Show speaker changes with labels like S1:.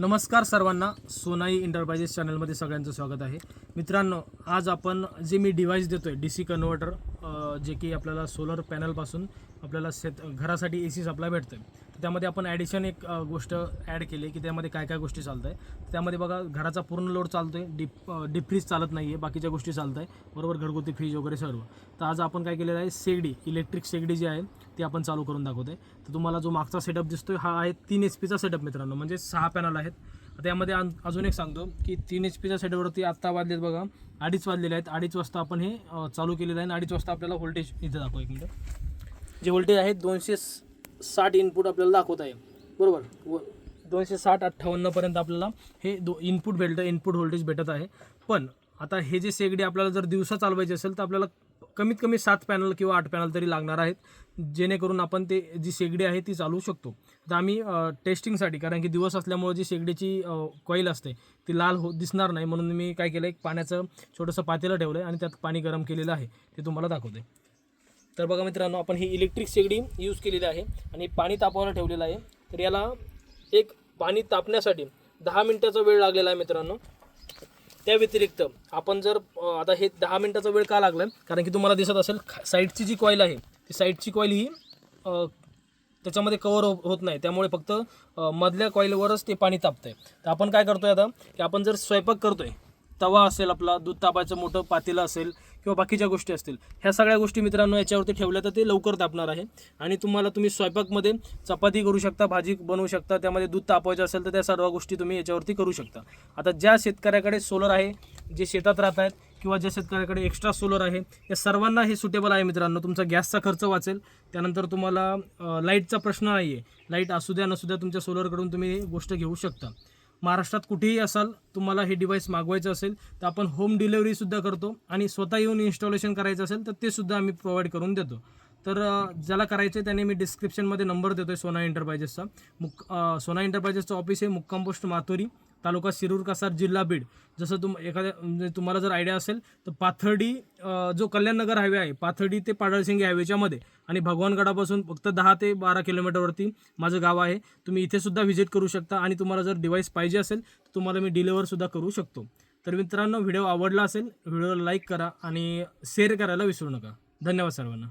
S1: नमस्कार सर्वांना, सोनाई एंटरप्राइजेस चॅनलमध्ये सगळ्यांचं स्वागत आहे. मित्रांनो, आज आपण जे मी डिव्हाइस देतोय DC कन्व्हर्टर, जे की आपल्याला सोलर पॅनलपासून आपल्याला घरासाठी AC सप्लाय भेटतोय. त्यामध्ये आपण ॲडिशन एक गोष्ट ॲड केली की त्यामध्ये काय काय गोष्टी चालत आहे. त्यामध्ये बघा, घराचा पूर्ण लोड चालतोय, डीप फ्रीज चालत नाही आहे, बाकीच्या गोष्टी चालत आहे बरोबर, घरगुती फ्रीज वगैरे सर्व. तर आज आपण काय केलेलं आहे, शेगडी, इलेक्ट्रिक शेगडी जी आहे ती आपण चालू करून दाखवतोय. तर तुम्हाला जो मागचा सेटअप दिसतोय हा आहे 3 HP चा सेटअप मित्रांनो, म्हणजे 6 पॅनल आहेत. त्यामध्ये अजून एक सांगतो की 3 HP च्या सेटवरती आत्ता वाजलेत बघा 2:30 वाजलेले आहेत. 2:30 वाजता आपण हे चालू केलेलं आहे आणि 2:30 वाजता आपल्याला व्होल्टेज इथे दाखवा. एक मिनिट, जे व्होल्टेज आहे 260 इनपुट आपल्याला दाखवत आहे बरोबर. 260-58 पर्यंत आपल्याला हे इनपुट भेटतं, इनपुट व्होल्टेज भेटत आहे. पण आता हे जे शेगडी आपल्याला जर दिवसा चालवायची असेल तर आपल्याला कमीत कमी 7 पॅनल किंवा 8 पॅनल तरी लागणार आहेत, जेणेकरून आपण ते जी शेगडी आहे ती चालवू शकतो. तर आम्ही टेस्टिंगसाठी, कारण की दिवस असल्यामुळे जी शेगडीची कॉईल असते ती लाल दिसणार नाही, म्हणून मी काय केलं, एक पाण्याचं छोटंसं पातेलं ठेवलं आहे आणि त्यात पाणी गरम केलेलं आहे, ते तुम्हाला दाखवते. तर बघा मित्रांनो, आपण ही इलेक्ट्रिक शेगडी यूज केलेली आहे आणि पाणी तापवायला ठेवलेलं आहे. तर याला एक पाणी तापण्यासाठी 10 मिनिटाचा वेळ लागलेला आहे मित्रांनो. त्या व्यतिरिक्त आपण जर आता हे 10 मिनिटाचा वेळ का लागला, कारण की तुम्हाला दिसत असेल साईडची जी कॉईल आहे ती साईडची कॉईल ही त्याच्यामध्ये कवर होत नाही, त्यामुळे फक्त मधल्या कॉईलवरच ते पाणी तापतंय. तर आपण काय करतोय आता, की आपण जर स्वयंपाक करतोय, तवा असेल, आपला दूध तापायचं मोठं पातेलं असेल किंवा बाकीच्या गोष्टी असतील, ह्या सगळ्या गोष्टी मित्रांनो याच्यावरती ठेवल्या तर ते लवकर तापणार आहे. आणि तुम्ही स्वयंपाकमध्ये चपाती करू शकता, भाजी बनवू शकता, त्यामध्ये दूध तापवायचं असेल तर त्या सर्व गोष्टी तुम्ही याच्यावरती करू शकता. आता ज्या शेतकऱ्याकडे सोलर आहे, जे शेतात राहत आहेत, किंवा ज्या शेतकऱ्याकडे एक्स्ट्रा सोलर आहे, या सर्वांना हे सुटेबल आहे मित्रांनो. तुमचा गॅसचा खर्च वाचेल, त्यानंतर तुम्हाला लाईटचा प्रश्न नाही आहे. लाईट असू द्या नसू द्या, तुमच्या सोलरकडून तुम्ही ही गोष्ट घेऊ शकता. महाराष्ट्रात कुठेही असाल, तुम्हाला हे डिव्हाइस मागवायचं असेल तर आपण होम डिलेवरीसुद्धा करतो आणि स्वतः येऊन इन्स्टॉलेशन करायचं असेल तर ते सुद्धा आम्ही प्रोव्हाइड करून देतो. तर ज्याला करायचं आहे त्याने मी डिस्क्रिप्शनमध्ये नंबर देतो आहे सोना एंटरप्राइजेसचा. सोना एंटरप्राइजेसचं ऑफिस आहे मुक्काम पोस्ट माथोरी, तालुका शिरूर, कासार, जिल्हा बीड. जसं तुम्हाला जर आयडिया असेल तर पाथर्डी, जो कल्याणनगर हायवे आहे, पाथर्डी ते पाडळसिंगे हायवेच्यामध्ये, आणि भगवानगडापासून फक्त 10 ते 12 किलोमीटरवरती माझं गाव आहे. तुम्ही इथे सुद्धा व्हिजिट करू शकता आणि तुम्हाला जर डिव्हाइस पाहिजे असेल तर तुम्हाला मी डिलिव्हरसुद्धा करू शकतो. तर मित्रांनो, व्हिडिओ आवडला असेल, व्हिडिओला लाईक करा आणि शेअर करायला विसरू नका. धन्यवाद सर्वांना.